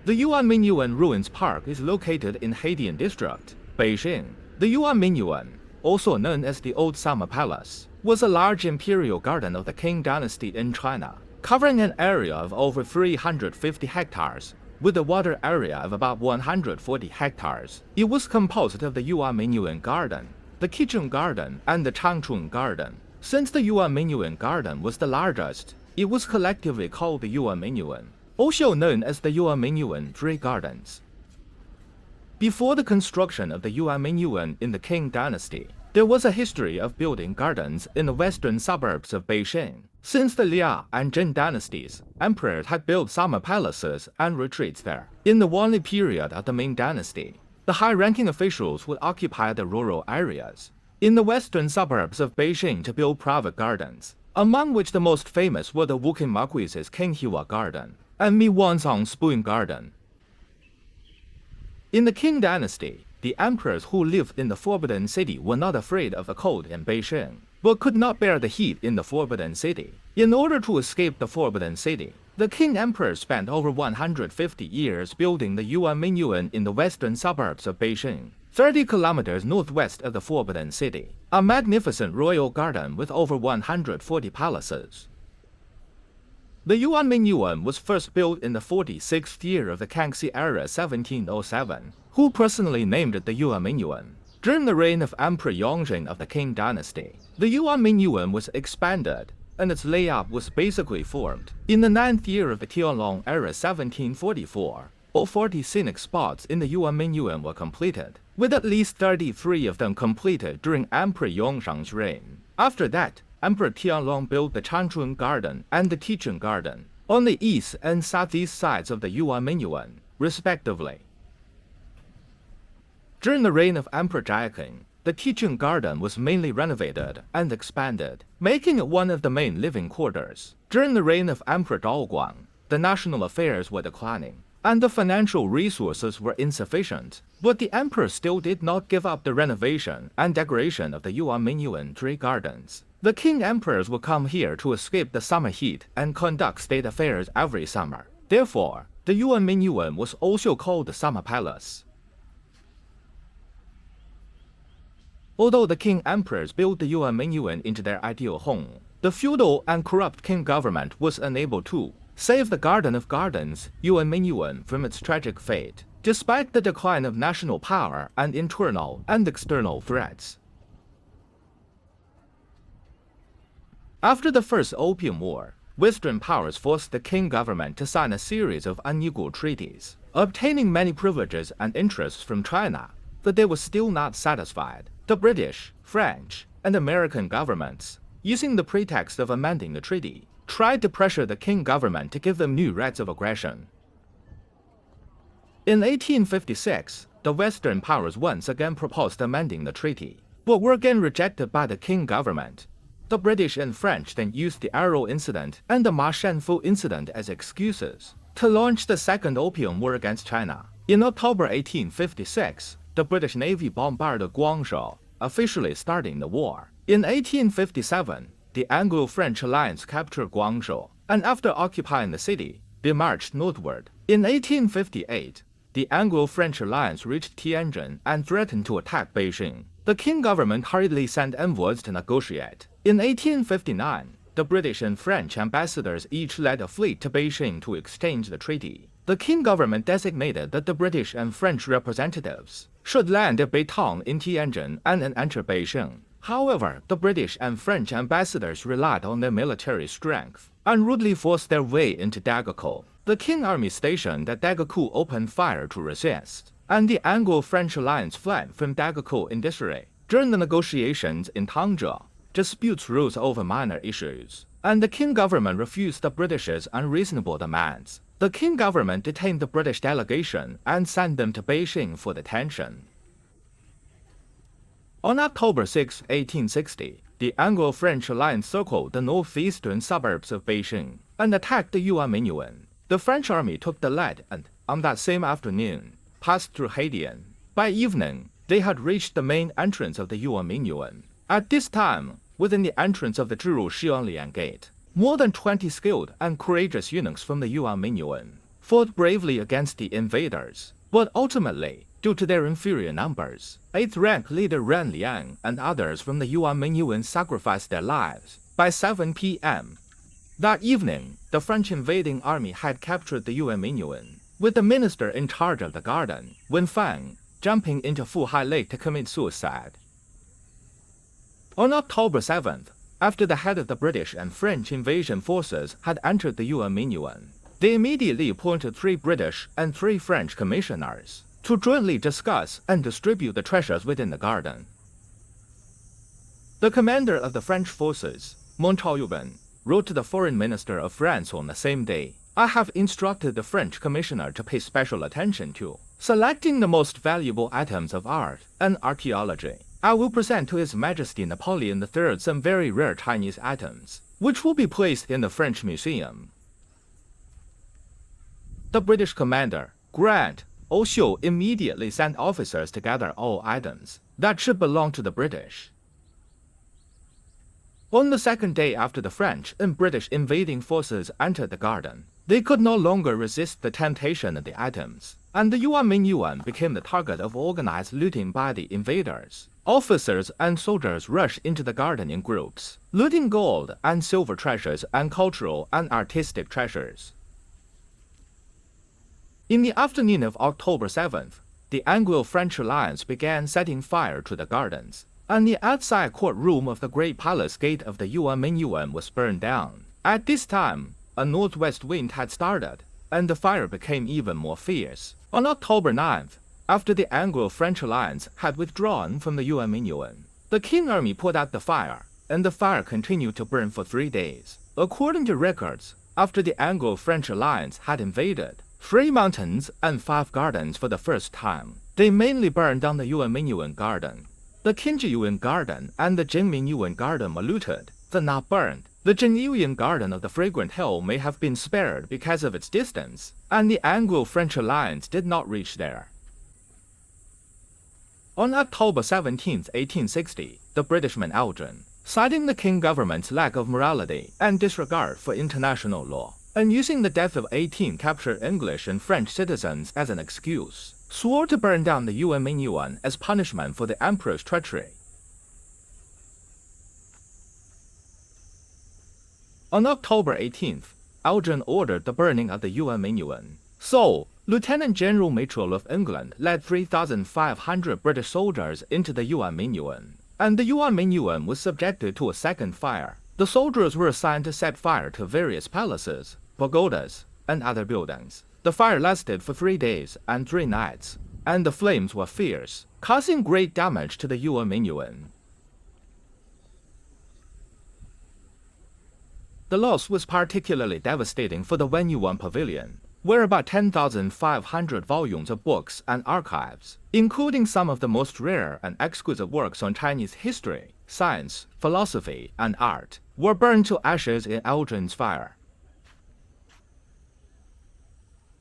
The Yuanmingyuan Ruins Park is located in Haidian District, Beijing. The Yuanmingyuan, also known as the Old Summer Palace, was a large imperial garden of the Qing dynasty in China, covering an area of over 350 hectares, with a water area of about 140 hectares. It was composed of the Yuanmingyuan Garden, the Kitchen Garden, and the Changchun Garden. Since the Yuanmingyuan Garden was the largest, it was collectively called the Yuanmingyuan, also known as the Yuanmingyuan Tree Gardens. Before the construction of the Yuanmingyuan in the Qing dynasty, there was a history of building gardens in the western suburbs of Beijing. Since the Liao and Zheng dynasties, emperors had built summer palaces and retreats there. In the Wanli period of the Ming dynasty, the high-ranking officials would occupy the rural areas in the western suburbs of Beijing to build private gardens, among which the most famous were the Wu Qing Marquis's King Hiwa Garden and Mi Wanzong's Spoon Garden. In the Qing dynasty, the emperors who lived in the Forbidden City were not afraid of the cold in Beijing, but could not bear the heat in the Forbidden City. In order to escape the Forbidden City, the Qing emperor spent over 150 years building the Yuanmingyuan in the western suburbs of Beijing, 30 kilometers northwest of the Forbidden City, a magnificent royal garden with over 140 palaces. The Yuanmingyuan was first built in the 46th year of the Kangxi era 1707, who personally named it the Yuanmingyuan. During the reign of Emperor Yongzheng of the Qing dynasty, the Yuanmingyuan was expanded, and its layout was basically formed. In the 9th year of the Tianlong era 1744, all 40 scenic spots in the Yuanmingyuan were completed, with at least 33 of them completed during Emperor Yongzheng's reign. After that, Emperor Tianlong built the Changchun Garden and the Tichen Garden on the east and southeast sides of the Yuanmingyuan, respectively. During the reign of Emperor Zhaiqing, the Tichen Garden was mainly renovated and expanded, making it one of the main living quarters. During the reign of Emperor Daoguang, the national affairs were declining, and the financial resources were insufficient, but the emperor still did not give up the renovation and decoration of the Yuanmingyuan tree gardens. The Qing emperors would come here to escape the summer heat and conduct state affairs every summer. Therefore, the Yuanmingyuan was also called the Summer Palace. Although the Qing emperors built the Yuanmingyuan into their ideal home, the feudal and corrupt Qing government was unable to save the Garden of Gardens, Yuanmingyuan, from its tragic fate, despite the decline of national power and internal and external threats. After the First Opium War, Western powers forced the Qing government to sign a series of unequal treaties, obtaining many privileges and interests from China, but they were still not satisfied. The British, French, and American governments, using the pretext of amending the treaty, tried to pressure the Qing government to give them new rights of aggression. In 1856, the Western powers once again proposed amending the treaty, but were again rejected by the Qing government. The British and French then used the Arrow Incident and the Ma Shanfu Incident as excuses to launch the Second Opium War against China. In October 1856, the British Navy bombarded Guangzhou, officially starting the war. In 1857, the Anglo-French alliance captured Guangzhou, and after occupying the city, they marched northward. In 1858, the Anglo-French alliance reached Tianjin and threatened to attack Beijing. The Qing government hurriedly sent envoys to negotiate. In 1859, the British and French ambassadors each led a fleet to Beijing to exchange the treaty. The Qing government designated that the British and French representatives should land at Beitang in Tianjin and then enter Beijing. However, the British and French ambassadors relied on their military strength and rudely forced their way into Dagokou. The Qing army stationed at Dagokou opened fire to resist, and the Anglo-French alliance fled from Dagokou in disarray. During the negotiations in Tangzhou, disputes rose over minor issues, and the Qing government refused the British's unreasonable demands. The Qing government detained the British delegation and sent them to Beijing for detention. On October 6, 1860, the Anglo-French alliance circled the northeastern suburbs of Beijing and attacked the Yuanmingyuan. The French army took the lead and, on that same afternoon, passed through Haidian. By evening, they had reached the main entrance of the Yuanmingyuan. At this time, within the entrance of the Zhiru Xianlian Gate, more than 20 skilled and courageous eunuchs from the Yuanmingyuan fought bravely against the invaders, but ultimately, due to their inferior numbers, 8th rank leader Ren Liang and others from the Yuanmingyuan sacrificed their lives. By 7 p.m. that evening, the French invading army had captured the Yuanmingyuan, with the minister in charge of the garden, Wen Fang, jumping into Fuhai Lake to commit suicide. On October 7th, after the head of the British and French invasion forces had entered the Yuanmingyuan, they immediately appointed 3 British and 3 French commissioners to jointly discuss and distribute the treasures within the garden. The commander of the French forces, Yuan, wrote to the foreign minister of France on the same day, "I have instructed the French commissioner to pay special attention to selecting the most valuable items of art and archaeology. I will present to His Majesty Napoleon III some very rare Chinese items, which will be placed in the French Museum." The British commander, Grant O'Shaw, immediately sent officers to gather all items that should belong to the British. On the second day after the French and British invading forces entered the garden, they could no longer resist the temptation of the items, and the Yuanmingyuan became the target of organized looting by the invaders. Officers and soldiers rushed into the garden in groups, looting gold and silver treasures and cultural and artistic treasures. In the afternoon of October 7th, the Anglo-French alliance began setting fire to the gardens, and the outside courtroom of the Great Palace Gate of the Yuanmingyuan was burned down. At this time, a northwest wind had started, and the fire became even more fierce. On October 9th, after the Anglo-French alliance had withdrawn from the Yuanmingyuan, the Qing army put out the fire, and the fire continued to burn for 3 days. According to records, after the Anglo-French alliance had invaded 3 mountains and 5 gardens for the first time, they mainly burned down the Yuanmingyuan garden. The Qingyuan garden and the Jingmingyuan garden were looted, but not burned. The Jingmingyuan garden of the Fragrant Hill may have been spared because of its distance, and the Anglo-French alliance did not reach there. On October 17, 1860, the Britishman Elgin, citing the Qing government's lack of morality and disregard for international law, and using the death of 18 captured English and French citizens as an excuse, swore to burn down the Yuanmingyuan as punishment for the emperor's treachery. On October 18th, Elgin ordered the burning of the Yuanmingyuan. So, Lieutenant General Mitchell of England led 3,500 British soldiers into the Yuanmingyuan, and the Yuanmingyuan was subjected to a second fire. The soldiers were assigned to set fire to various palaces, pagodas, and other buildings. The fire lasted for 3 days and 3 nights, and the flames were fierce, causing great damage to the Yuanmingyuan. The loss was particularly devastating for the Wenyuan Pavilion, where about 10,500 volumes of books and archives, including some of the most rare and exquisite works on Chinese history, science, philosophy, and art, were burned to ashes in Elgin's fire.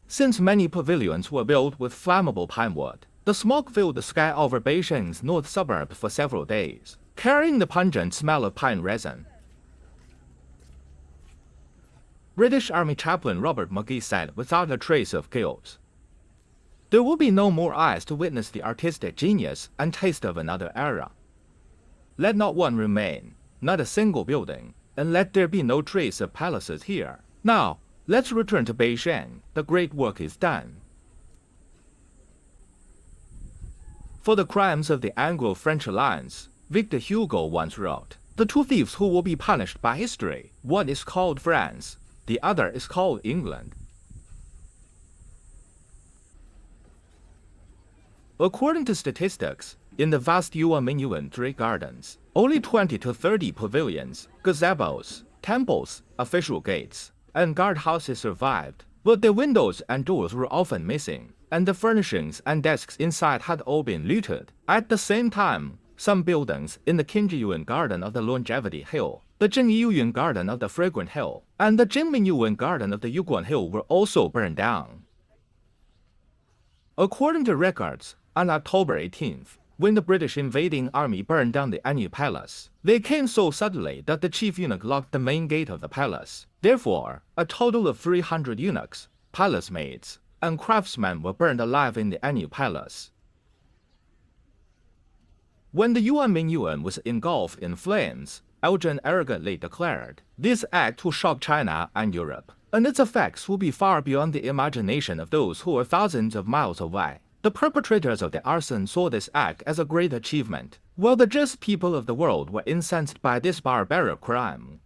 Since many pavilions were built with flammable pine wood, the smoke filled the sky over Beijing's north suburb for several days, carrying the pungent smell of pine resin. British Army Chaplain Robert McGee said without a trace of guilt, "There will be no more eyes to witness the artistic genius and taste of another era. Let not one remain, not a single building, and let there be no trace of palaces here. Now, let's return to Beijing. The great work is done." For the crimes of the Anglo-French alliance, Victor Hugo once wrote, "The 2 thieves who will be punished by history, one is called France, the other is called England." According to statistics, in the vast Yuanmingyuan 3 gardens, only 20 to 30 pavilions, gazebos, temples, official gates, and guardhouses survived, but their windows and doors were often missing, and the furnishings and desks inside had all been looted. At the same time, some buildings in the Qingyuan Garden of the Longevity Hill, the Jingmingyuan Garden of the Fragrant Hill, and the Jingmingyuan Garden of the Yuguan Hill were also burned down. According to records, on October 18th, when the British invading army burned down the Anyu Palace, they came so suddenly that the chief eunuch locked the main gate of the palace. Therefore, a total of 300 eunuchs, palace maids, and craftsmen were burned alive in the annual palace. When the Yuanmingyuan was engulfed in flames, Elgin arrogantly declared, "This act will shock China and Europe, and its effects will be far beyond the imagination of those who are thousands of miles away." The perpetrators of the arson saw this act as a great achievement, while the just people of the world were incensed by this barbaric crime.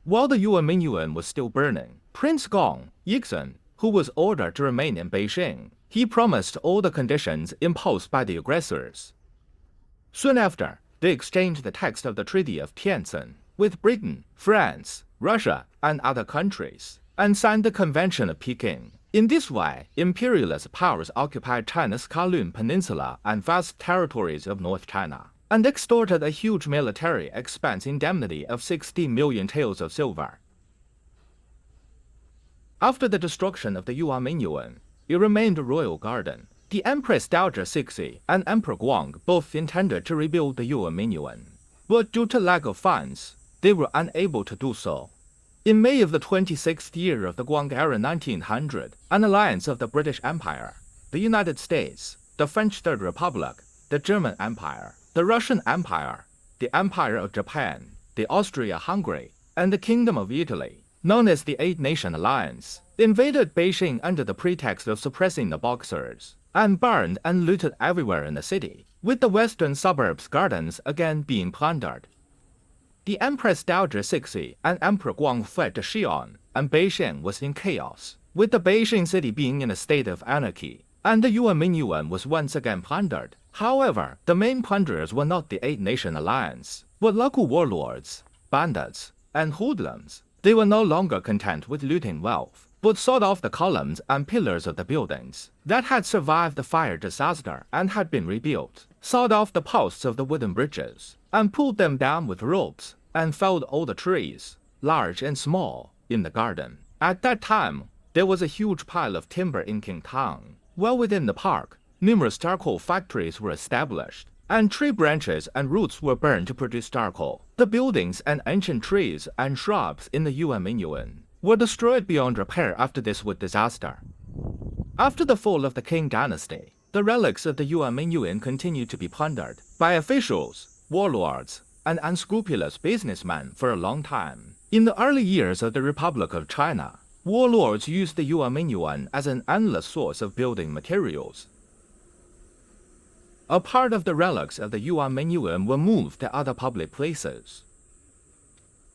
While the Yuanmingyuan was still burning, Prince Gong Yixin, who was ordered to remain in Beijing, he promised all the conditions imposed by the aggressors. Soon after, they exchanged the text of the Treaty of Tientsin with Britain, France, Russia, and other countries, and signed the Convention of Peking. In this way, imperialist powers occupied China's Kowloon Peninsula and vast territories of North China, and extorted a huge military expense indemnity of 16 million taels of silver. After the destruction of the Yuanmingyuan, it remained a royal garden. The Empress Dowager Cixi and Emperor Guang both intended to rebuild the Yuanmingyuan, but due to lack of funds, they were unable to do so. In May of the 26th year of the Guang era 1900, an alliance of the British Empire, the United States, the French Third Republic, the German Empire, the Russian Empire, the Empire of Japan, the Austria-Hungary, and the Kingdom of Italy, known as the Eight-Nation Alliance, invaded Beijing under the pretext of suppressing the Boxers, and burned and looted everywhere in the city, with the western suburbs' gardens again being plundered. The Empress Dowager Cixi and Emperor Guang fled to Xi'an, and Beijing was in chaos, with the Beijing city being in a state of anarchy, and the Yuanmingyuan was once again plundered. However, the main plunderers were not the Eight-Nation Alliance, but local warlords, bandits, and hoodlums. They were no longer content with looting wealth, but sawed off the columns and pillars of the buildings that had survived the fire disaster and had been rebuilt, sawed off the posts of the wooden bridges, and pulled them down with ropes, and felled all the trees, large and small, in the garden. At that time, there was a huge pile of timber in Qingtang. Well within the park, numerous charcoal factories were established, and tree branches and roots were burned to produce charcoal. The buildings and ancient trees and shrubs in the Yuanmingyuan were destroyed beyond repair after this wood disaster. After the fall of the Qing dynasty, the relics of the Yuanmingyuan continued to be plundered by officials, warlords, and unscrupulous businessmen for a long time. In the early years of the Republic of China, warlords used the Yuanmingyuan as an endless source of building materials. A part of the relics of the Yuanmingyuan were moved to other public places.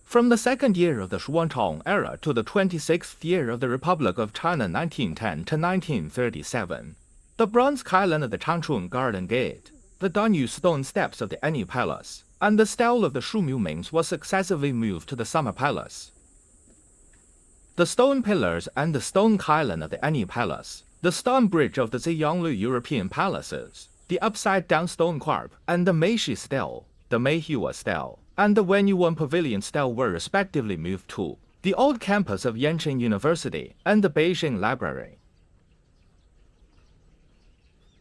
From the second year of the Xuanchong era to the 26th year of the Republic of China 1910 to 1937, the bronze pylon of the Changchun Garden Gate, the Danyu stone steps of the Annual Palace, and the stele of the Shu Miumings was successively moved to the Summer Palace. The stone pillars and the stone pylon of the Annual Palace, the stone bridge of the Ziyanglu European palaces, the upside-down stone carp, and the Meiji stele, the Meihua stele, and the Wenyuan Pavilion stele were respectively moved to the old campus of Yanqing University and the Beijing Library.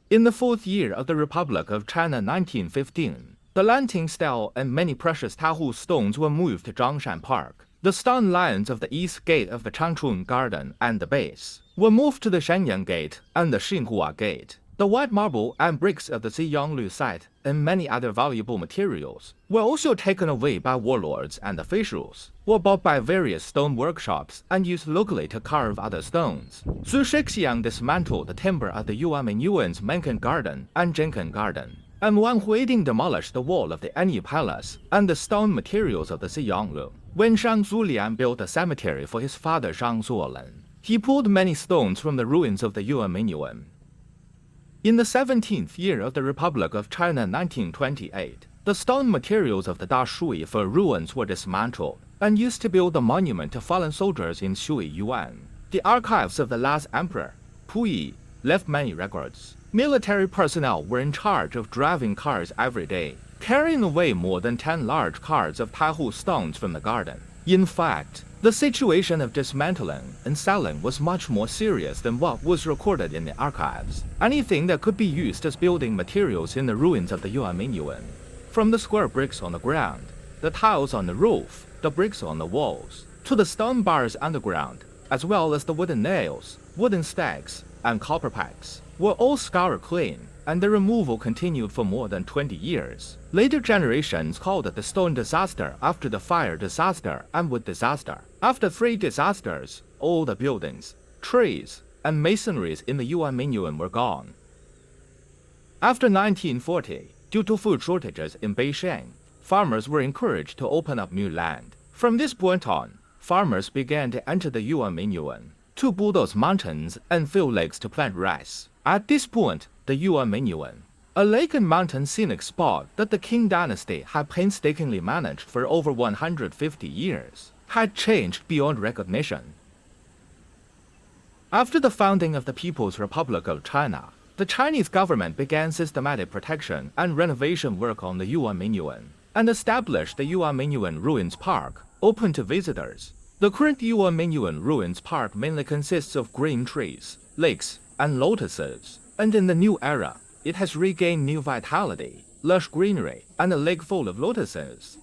In the fourth year of the Republic of China 1915, the Lanting stele and many precious Tahu stones were moved to Zhangshan Park. The stone lions of the east gate of the Changchun Garden and the base were moved to the Shenyang Gate and the Xinhua Gate. The white marble and bricks of the Ziyanglu site and many other valuable materials were also taken away by warlords and officials, or bought by various stone workshops and used locally to carve other stones. Su Shixiang dismantled the timber of the Yuanmingyuan's Menken Garden and Jinken Garden, and Wang Huiding demolished the wall of the Anyi Palace and the stone materials of the Ziyanglu. When Shang Zulian built a cemetery for his father Shang Zuolan, he pulled many stones from the ruins of the Yuanmingyuan. In the 17th year of the Republic of China 1928, the stone materials of the Dashui for ruins were dismantled and used to build a monument to fallen soldiers in Shui Yuan. The archives of the last emperor, Puyi, left many records. Military personnel were in charge of driving cars every day, carrying away more than 10 large carts of Taihu stones from the garden. In fact, the situation of dismantling and selling was much more serious than what was recorded in the archives. Anything that could be used as building materials in the ruins of the Yuanmingyuan, from the square bricks on the ground, the tiles on the roof, the bricks on the walls, to the stone bars underground, as well as the wooden nails, wooden stakes, and copper pegs, were all scoured clean, and the removal continued for more than 20 years. Later generations called it the stone disaster after the fire disaster and wood disaster. After 3 disasters, all the buildings, trees, and masonries in the Yuanmingyuan were gone. After 1940, due to food shortages in Beijing, farmers were encouraged to open up new land. From this point on, farmers began to enter the Yuanmingyuan to bulldoze mountains and fill lakes to plant rice. At this point, the Yuanmingyuan, a lake and mountain scenic spot that the Qing dynasty had painstakingly managed for over 150 years, had changed beyond recognition. After the founding of the People's Republic of China, the Chinese government began systematic protection and renovation work on the Yuanmingyuan and established the Yuanmingyuan Ruins Park, open to visitors. The current Yuanmingyuan Ruins Park mainly consists of green trees, lakes, and lotuses, and in the new era, it has regained new vitality, lush greenery, and a lake full of lotuses.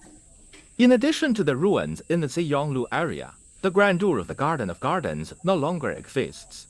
In addition to the ruins in the Ziyanglu area, the grandeur of the Garden of Gardens no longer exists.